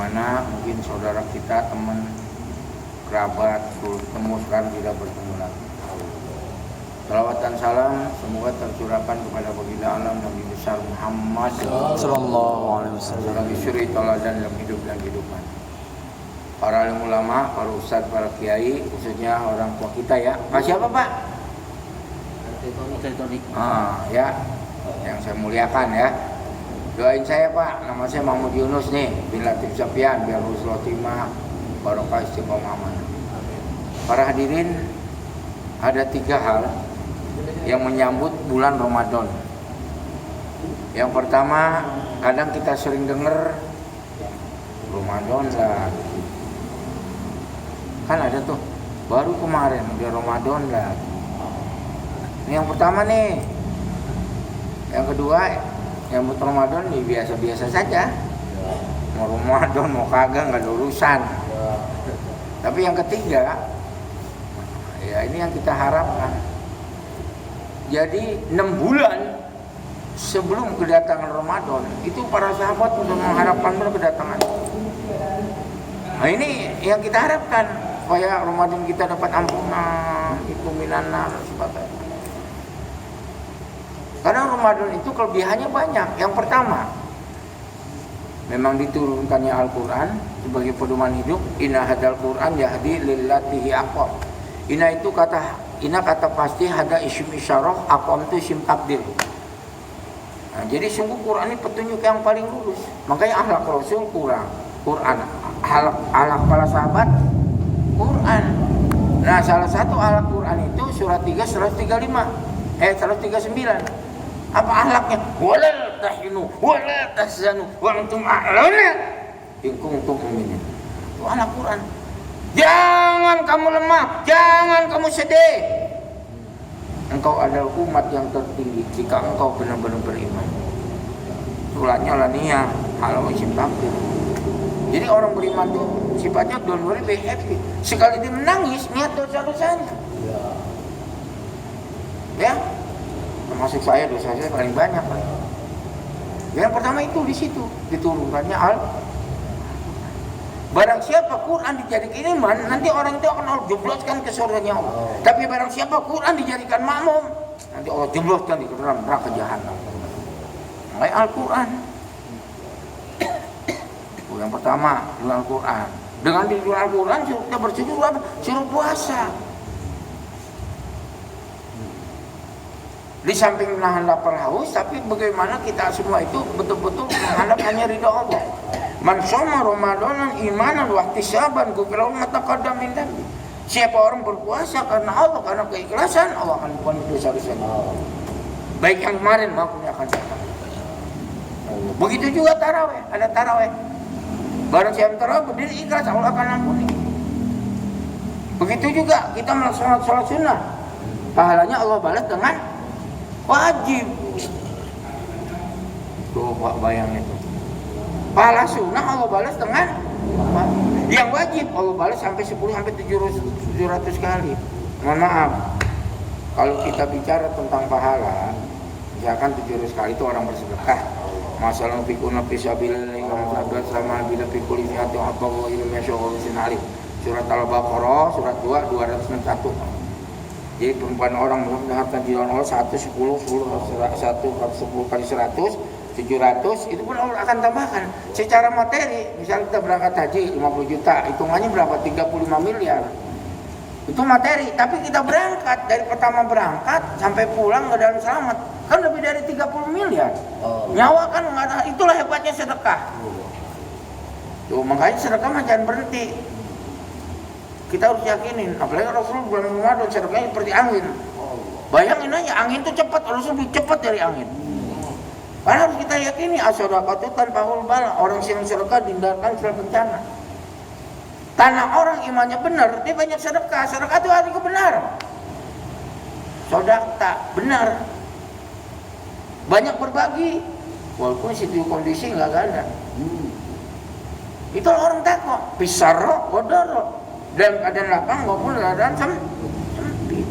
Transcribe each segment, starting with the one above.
mana mungkin saudara kita, teman, kerabat, bertemu sekarang tidak bertemu lagi. Salawat dan salam semoga tercurahkan kepada baginda alam Nabi besar Muhammad sallallahu alaihi wasallam sebagai suri teladan dalam hidup dan kehidupan. Para alim ulama, para ustadz, para kiai, khususnya orang tua kita ya. Pak siapa Pak? Ya, yang saya muliakan ya. Doain saya Pak, nama saya Mahmud Yunus nih, bin Latif Sapian, biar husnul khotimah, barokah istiqomah amanah. Para hadirin, ada 3 hal yang menyambut bulan Ramadan. Yang pertama, kadang kita sering dengar Ramadan lah. Kan ada tuh, baru kemarin udah Ramadan lah. Ini yang pertama nih. Yang kedua, yang buat Ramadan nih biasa-biasa saja. Mau Ramadan mau kagak nggak ada urusan. Tapi yang ketiga, ya ini yang kita harapkan. Jadi 6 bulan sebelum kedatangan Ramadan itu para sahabat sudah mengharapkan kedatangan. Nah ini yang kita harapkan supaya Ramadan kita dapat ampunan, itu minanar sebagainya. Karena Ramadan itu kelebihannya banyak. Yang pertama, memang diturunkannya Al-Quran sebagai pedoman hidup. Inna hadal Quran yahdi lillatihi aqwam. Ina kata pasti ada isim isyarah, aqwam itu isim takdir. Nah, jadi sungguh Quran ini petunjuk yang paling lurus. Makanya akhlak Rasul Quran. Akhlak para sahabat Quran. Nah, salah satu akhlak Quran itu surat 3 139. Apa akhlaknya? Wala tahinu wala tahzanu wa antum a'launa in kuntum mu'minin. Itu akhlak Quran. Jangan kamu lemah, jangan kamu sedih. Engkau adalah umat yang tertinggi jika engkau benar-benar beriman. Suratnya Laniyah, halau isim takdir. Jadi orang beriman itu sifatnya don't worry, be happy. Sekali dia menangis, niat dosa-dosanya. Ya, termasuk saya, dosa saya paling banyak. Yang pertama itu di situ diturunkannya barang siapa Quran dijadikan iman, nanti orang itu akan Allah jebloskan ke surganya Allah. Tapi barang siapa Quran dijadikan makmum, nanti Allah jebloskan di dalam neraka jahanam. Mulai Al-Quran. Yang pertama, dengan Al-Quran. Dengan di Al-Quran kita bersyukur apa? Suruh puasa. Di samping menahan lapar haus, tapi bagaimana kita semua itu betul-betul menghadap hanya ridha Allah. Man shoma Ramadanan imanan wa ihtisaban ghufira lahu ma taqaddama min dhanbi. Siapa orang berpuasa karena Allah, karena keikhlasan, Allah akan ampuni dosa-dosanya. Baik yang kemarin maupun yang akan datang. Begitu juga tarawih, ada tarawih. Barang siapa tarawih berdiri ikhlas, Allah akan ampuni. Begitu juga kita melaksanakan sholat sunnah, pahalanya Allah balas dengan wajib. Tuh Pak bayang itu. Pahala sunnah Allah balas dengan yang wajib Allah balas sampai 10 sampai 700 kali. Mohon maaf, kalau kita bicara tentang pahala, misalkan 700 kali itu orang bersedekah. Masalah fikuna fisabilillah sama bila fikul fi'atu Allah ilmu syau'ul sinali. Surat Al-Baqarah surat 2 261. Jadi perempuan orang mendengarkan jalan Allah 1 10 kali 100 700 itu pun Allah akan tambahkan. Secara materi, misalnya kita berangkat haji 50 juta, hitungannya berapa? 35 miliar. Itu materi, tapi kita berangkat dari pertama berangkat sampai pulang ke dalam selamat, kan lebih dari 30 miliar. Nyawa kan enggak ada, itulah hebatnya sedekah. Tuh, makanya sedekah mah jangan berhenti. Kita harus yakinin, apalagi Rasulullah bulan Ramadan sedekahnya seperti angin. Bayangin aja, angin itu cepat, Rasul lebih cepat dari angin. Karena harus kita yakini as-shadaqatu tanfa'ul bala. Orang yang sedekah dihindarkan dari bencana. Tanah orang imannya benar, dia banyak sedekah. Sedekah itu artinya benar. Sedekah benar. Banyak berbagi, walaupun situ kondisi nggak ada. Itu orang takwa. Pisarro, kodoro. Dan keadaan lapang maupun keadaan sempit.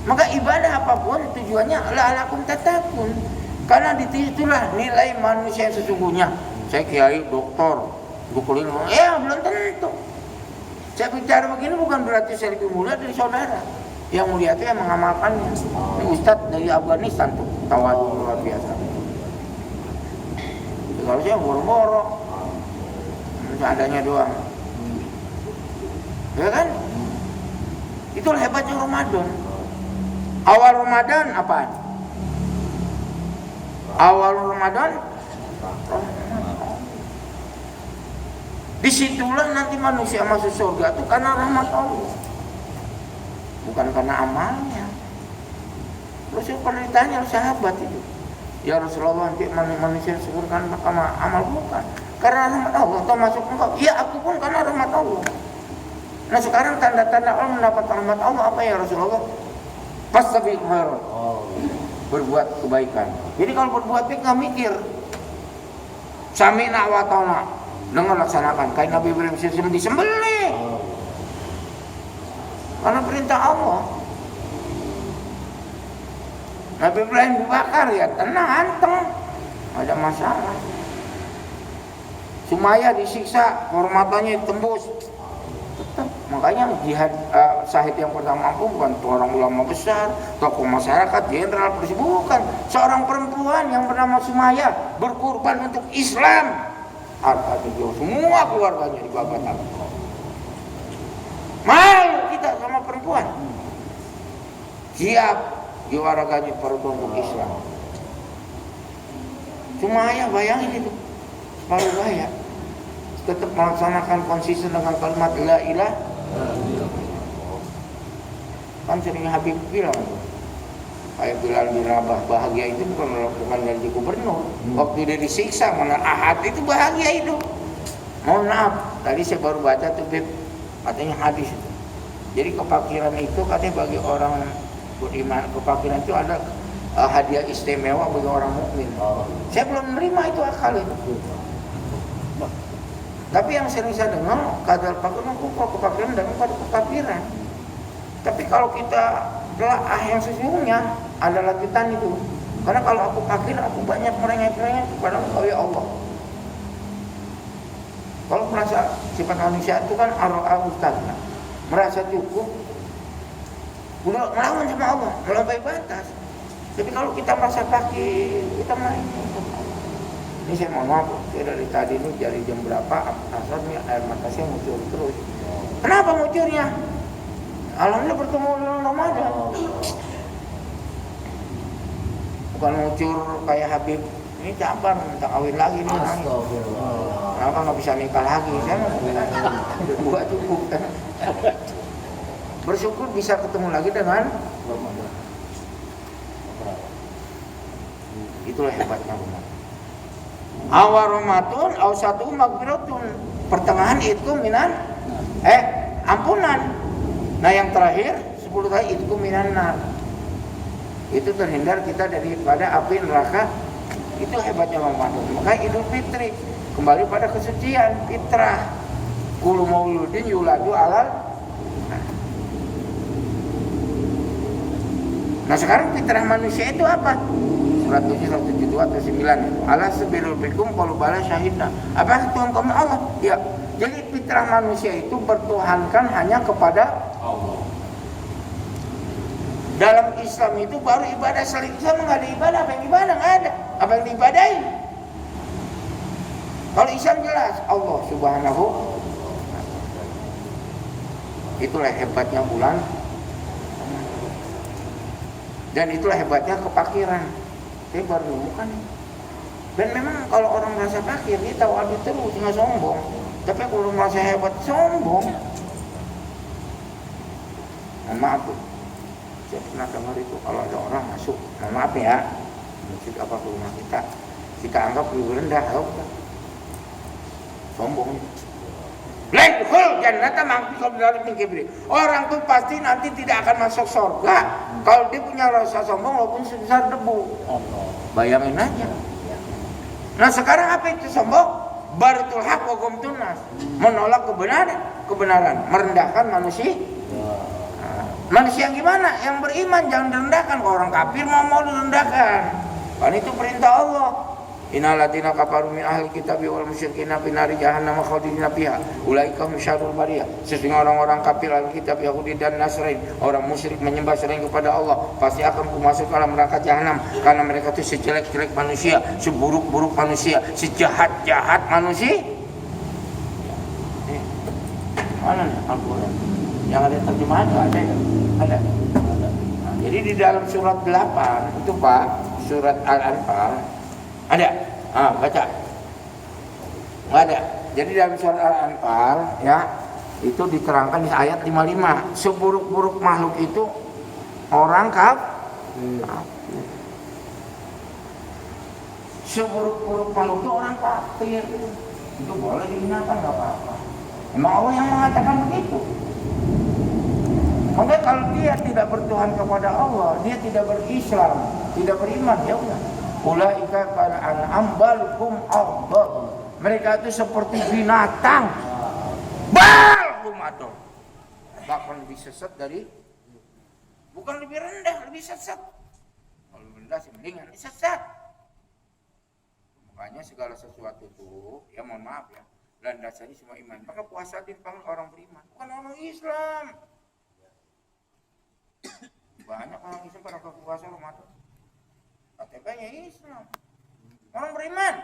Maka ibadah apapun tujuannya la'alakum tattaqun. Karena disitulah nilai manusia yang sesungguhnya. Saya kiai, doktor, pukulin, ya belum tentu. Saya bicara begini bukan berarti saya lebih mulia dari saudara. Yang mulia itu yang mengamalkannya. Ini Ustadz dari Afghanistan tuh, tawadu luar biasa. Kalau saya boro-boro, seadanya doang. Ya kan? Itulah hebatnya Ramadan. Awal Ramadan apaan? Awal Ramadan disitulah nanti manusia masuk surga itu karena rahmat Allah, bukan karena amalnya. Rasul pernah ditanya sahabat itu, ya Rasulullah, nanti manusia surga kan amal bukan karena rahmat Allah atau masuk engkau? Ya aku pun karena rahmat Allah. Nah sekarang tanda-tanda Allah mendapat rahmat Allah apa ya Rasulullah? Fastabiqul khairat, berbuat kebaikan. Jadi kalau berbuat baik nggak mikir, sami'na wa ta'na, dengar laksanakan. Kayak Nabi Ibrahim disembelih karena perintah Allah. Nabi Ibrahim dibakar, ya tenang, anteng, ada masalah. Sumaya disiksa, kehormatannya ditembus. Tetap. Makanya jihad syahid yang pertama aku bukan seorang ulama besar, tokoh masyarakat, jenderal, polisi, bukan. Seorang perempuan yang bernama Sumaya berkorban untuk Islam. Harta dia semua keluarganya dibabat. Malu kita sama perempuan. Siap jiwaraganya perempuan untuk Islam. Sumaya bayangin itu, separuh bayar. Tetap melaksanakan konsisten dengan kalimat la ilaha. Kan sering Habib bilang, kayak Bilal bin Rabah, bahagia itu bukan dari gubernur. Waktu dia disiksa, mana Ahad itu bahagia itu. Mohon maaf, tadi saya baru baca tuh Beb, katanya hadis itu. Jadi kefakiran itu katanya bagi orang beriman, kefakiran itu ada hadiah istimewa bagi orang mukmin. Saya belum menerima itu akal itu. Tapi yang sering saya dengar, kadal fakir kufur, kefakiran dan pada kekafiran. Tapi kalau kita telah yang sesungguhnya ada lanjutan itu. Karena kalau aku fakir, aku banyak merengek-rengek kepada Engkau ya Allah. Kalau merasa sifat manusia itu kan ar-ustadna, merasa cukup, udah melawan sama Allah, melampaui batas. Tapi kalau kita merasa fakir, kita main. Ini saya mohon maaf, saya dari tadi ini dari jam berapa asal nih air mata saya muncul terus. Kenapa muncurnya? Alhamdulillah bertemu dengan Ramadan. Bukan muncul kayak Habib, ini cabar minta kawin lagi nih. Kenapa nggak bisa nikah lagi? Saya mau berdua cukup. Bersyukur bisa ketemu lagi dengan Ramadan. Itulah hebatnya Ramadan. Awaromatun awsatu magfiratun, pertengahan itu minan ampunan. Nah yang terakhir 10 tadi itu minan nar, itu terhindar kita daripada api neraka. Itu hebatnya Ramadan. Maka Idul Fitri kembali pada kesucian fitrah. Kullu mauludin yuladu alal. Nah sekarang fitrah manusia itu apa? Surat 7, 172 atau 9 itu. Allah sebelum bikum kalau bala syahidna. Apa Tuhan kamu Allah? Ya. Jadi fitrah manusia itu bertuhankan hanya kepada Allah. Dalam Islam itu baru ibadah. Selain Islam nggak ada ibadah. Apa yang ibadah? Nggak ada. Apa yang diibadahi? Kalau Islam jelas Allah Subhanahu. Itulah hebatnya bulan. Dan itulah hebatnya kefakiran. Saya baru menemukan. Dan memang kalau orang merasa fakir, dia tawadu terus, nggak sombong. Tapi kalau merasa hebat, sombong. Maaf tuh, saya pernah dengar itu kalau ada orang masuk, maaf ya, masjid apa ke rumah kita anggap lebih rendah, sombong. Orang tuh pasti nanti tidak akan masuk surga kalau dia punya rasa sombong walaupun sebesar debu. Bayangin aja. Nah sekarang apa itu sombong? Baratul haq wa qamtun nas, menolak kebenaran, merendahkan manusia. Manusia yang gimana? Yang beriman jangan direndahkan. Kalau orang kafir mau direndahkan. Kan itu perintah Allah. Innal ladzina kafaru min ahli kitabi wal musyrikin fi nari jahannam khalidina fiha ulaika hum syarrul bariyah. Sesungguhnya orang-orang kafir Alkitab Yahudi dan Nasrani, orang musyrik menyembah selain kepada Allah, pasti akan kumasuk dalam neraka jahanam karena mereka itu sejelek-jelek manusia, seburuk-buruk manusia, sejahat-jahat manusia. Mana nih Al-Quran? Yang ada terjemahan ada ya? Ada. Nah, jadi di dalam surat 8 itu Pak, surat Al-Anfal ada, baca. Nggak ada. Jadi dalam surat Al-Anfal ya itu diterangkan di ayat 55. Seburuk-buruk makhluk itu orang kafir. Seburuk-buruk makhluk itu orang kafir. Itu boleh dihinakan nggak apa-apa. Emang Allah yang mengatakan begitu. Maka kalau dia tidak bertuhan kepada Allah, dia tidak berislam, tidak beriman, ya udah. Ulaika kal an'am bal hum adall. Mereka itu seperti binatang. Bal hum adall. Bahkan lebih sesat dari, bukan lebih rendah, lebih sesat. Kalau rendah sih mendingan sesat. Makanya segala sesuatu itu, ya mohon maaf ya, landasannya semua iman. Maka puasa dipanggil orang beriman, bukan orang Islam. Banyak orang Islam pada puasa Ramadan. KTP-nya Islam. Orang beriman.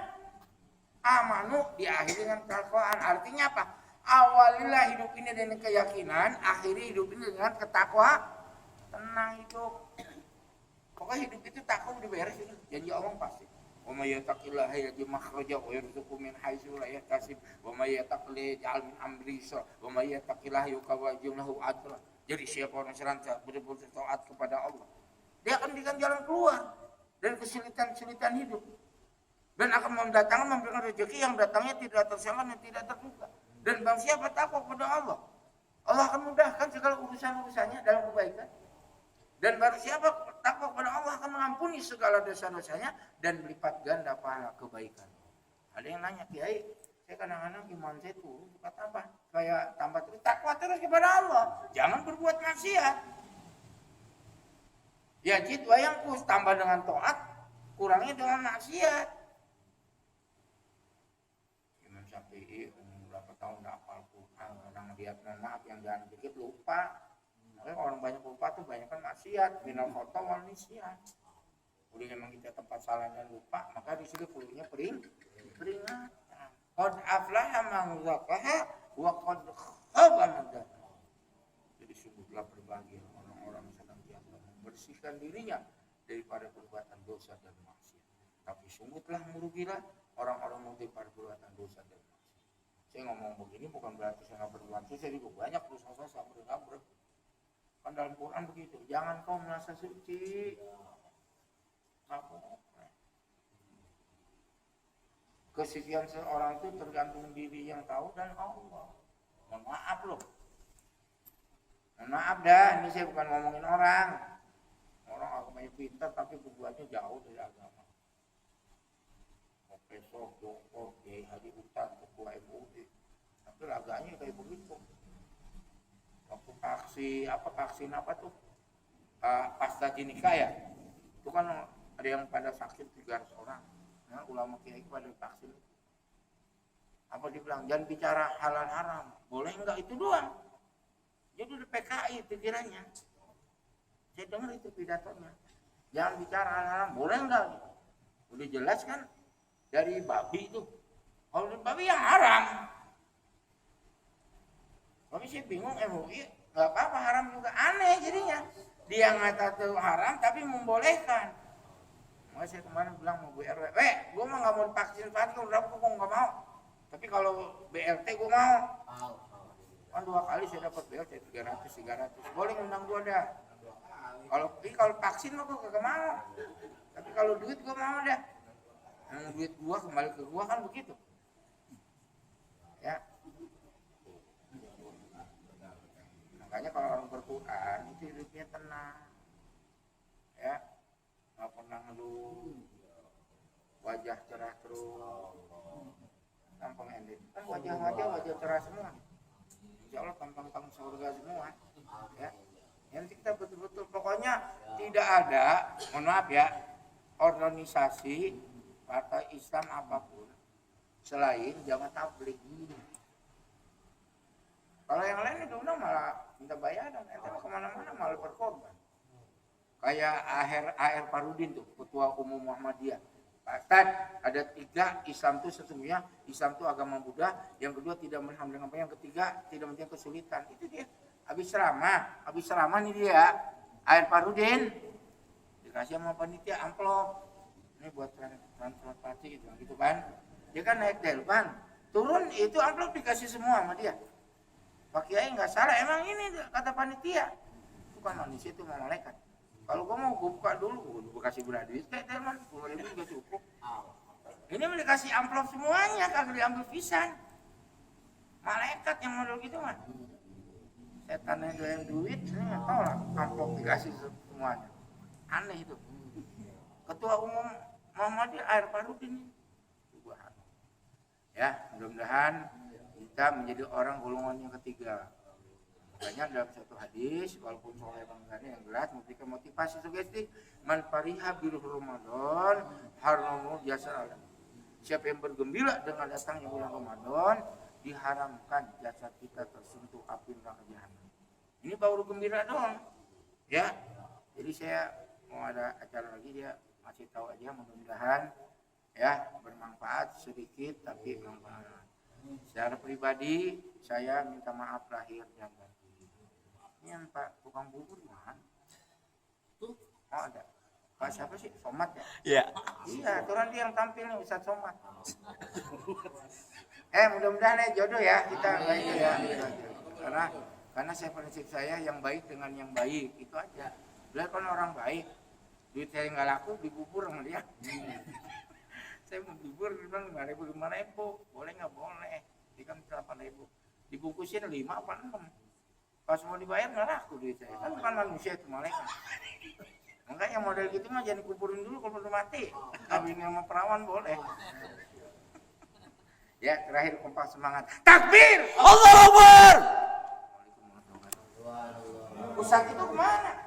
Amanu diakhiri dengan ketakwaan. Artinya apa? Awalilah hidup ini dengan keyakinan, akhiri hidup ini dengan ketakwaan. Tenang hidup. Pokoknya hidup itu takwa udah beres itu. Janji Allah pasti. Wa may yattaqillaha yaj'al makhraja wa yarzuqhu min haitsu la yahtasib wa may yattaqillaha yaj'al min amrihi yusra wa may yattaqillaha yuqawwim lahu ajra. Jadi siapa orang selancar betul-betul taat kepada Allah, dia akan diberikan jalan keluar dari kesulitan-kesulitan hidup dan akan mendatangkan memberikan rezeki yang datangnya tidak tersangka dan tidak terduga. Dan bang siapa takwa kepada Allah, Allah akan mudahkan segala urusan-urusannya dalam kebaikan. Dan baru siapa takwa kepada Allah akan mengampuni segala dosa-dosanya dan melipat ganda pahala kebaikan. Ada yang nanya, Kiai, saya kadang-kadang iman saya turun, kata apa? Kayak tambah terus, takwa terus kepada Allah, jangan berbuat maksiat. Ya jid wayang kus, tambah dengan taat, kurangnya dengan maksiat. Imam Syafi'i berapa tahun tidak hafal Quran, kadang lihat maaf yang jangan dikit lupa. Makanya orang banyak lupa tuh banyak kan maksiat, minal khata wal nisyan. Udah memang kita tempat salah dan lupa, maka di sini perlunya peringatan. Qad aflaha man zakkaha wa qad khaba man dassaha. Jadi sungguhlah berbahagia orang-orang yang senantiasa membersihkan dirinya daripada perbuatan dosa dan maksiat. Tapi sungguhlah merugilah orang-orang yang daripada perbuatan dosa dan maksiat. Saya ngomong begini bukan berarti saya nggak berbuat dosa, saya juga banyak dosa saya berbuat. Kan dalam Quran begitu, jangan kau merasa suci. Kesucian seorang itu tergantung diri yang tahu dan Allah. Mohon maaf loh. Mohon maaf dah, ini saya bukan ngomongin orang. Orang agamanya pintar tapi berbuatnya jauh dari agama. Profesor, doktor, Kiai Haji Ustaz, ketua MUI. Tapi laganya kayak begitu. Waktu vaksin apa tuh? AstraZeneca ya. Itu kan ada yang pada sakit 300 orang. Nah, ulama kiai pada vaksin. Apa dibilang? Jangan bicara halal haram. Boleh enggak itu doang? Jadi udah PKI pikirannya. Saya dengar itu pidatonya. Jangan bicara halal haram. Boleh enggak? Udah jelas kan dari babi itu. Kalau dari babi yang haram. Tapi saya bingung MUI nggak apa-apa haram juga, aneh jadinya. Dia ngata haram tapi membolehkan. Makanya saya kemarin bilang mau Bu RW, gue mah nggak mau divaksin kalau udah gue nggak mau. Tapi kalau BLT gue mau. Kan 2 kali saya dapat BLT 300. Boleh ngundang gue dah. Kalau vaksin mah gue kagak mau. Tapi kalau duit gue mau dah. Yang duit gue kembali ke gue kan begitu. Ya. Makanya kalau orang berquran itu hidupnya tenang, ya, nggak pernah ngeluh, wajah cerah terus, tampang ending. Kan wajah cerah semua. Insya Allah tampang surga semua, ya. Nanti kita betul-betul, pokoknya tidak ada, mohon maaf ya, organisasi partai Islam apapun selain jamaah tabligh. Kalau yang lain itu malah minta bayaran, itu kemana-mana malah berkorban. Kayak AR Parudin tuh, ketua umum Muhammadiyah. Pak Ustaz, ada 3 Islam itu sesungguhnya Islam itu agama Buddha, yang kedua tidak menghambat apa, yang ketiga tidak mempunyai kesulitan. Itu dia. Habis ceramah nih dia, AR Parudin dikasih sama panitia amplop. Ini buat transportasi gitu kan. Dia kan naik delman, turun itu amplop dikasih semua sama dia. Pak Kiai nggak salah, emang ini kata panitia. Bukan manusia itu mau malaikat. Kalau gua mau buka dulu, gua kasih duit kayak delman, 10.000 juga cukup. Ini mau dikasih amplop semuanya, kagak diambil pisan. Malaikat yang model gitu mah. Setan yang doyan duit, ini nggak tahu lah, amplop dikasih semuanya. Aneh itu. Ketua umum Muhammadiyah AR Parudin. Ya, mudah-mudahan kita menjadi orang golongan yang ketiga. Makanya dalam satu hadis, walaupun soalnya bangkanya yang jelas, memberikan motivasi sugesti, man fariha bil Ramadan, haramu jasad alam. Siapa yang bergembira dengan datangnya bulan Ramadan, diharamkan jasad kita tersentuh api neraka jahanam. Ini baru gembira doang, ya. Jadi saya mau ada acara lagi, dia masih tahu aja, mudah-mudahan ya bermanfaat sedikit tapi bermanfaat. Secara pribadi saya minta maaf lahir dan batin. Ini yang Pak tukang bubur mana? Tuh, oh ada. Pak siapa sih? Somat ya? Iya. Iya, aturan dia yang tampil nih Ustaz Somat. Mudah-mudahan jodoh ya kita baik ya. Karena saya prinsip saya yang baik dengan yang baik itu aja. Beliau kan orang baik. Duit saya nggak laku dibubur sama dia. Saya mau bubur bilang 5.000 boleh nggak boleh, dia kan 8.000 dibungkusin 5 apa 6, pas mau dibayar nggak laku duit saya, kan bukan manusia itu malaikat. Makanya model gitu mah jangan dikuburin dulu kalau udah mati, kawin sama perawan boleh. Ya terakhir kompak semangat, takbir, Allahu Akbar. Ustaz itu kemana?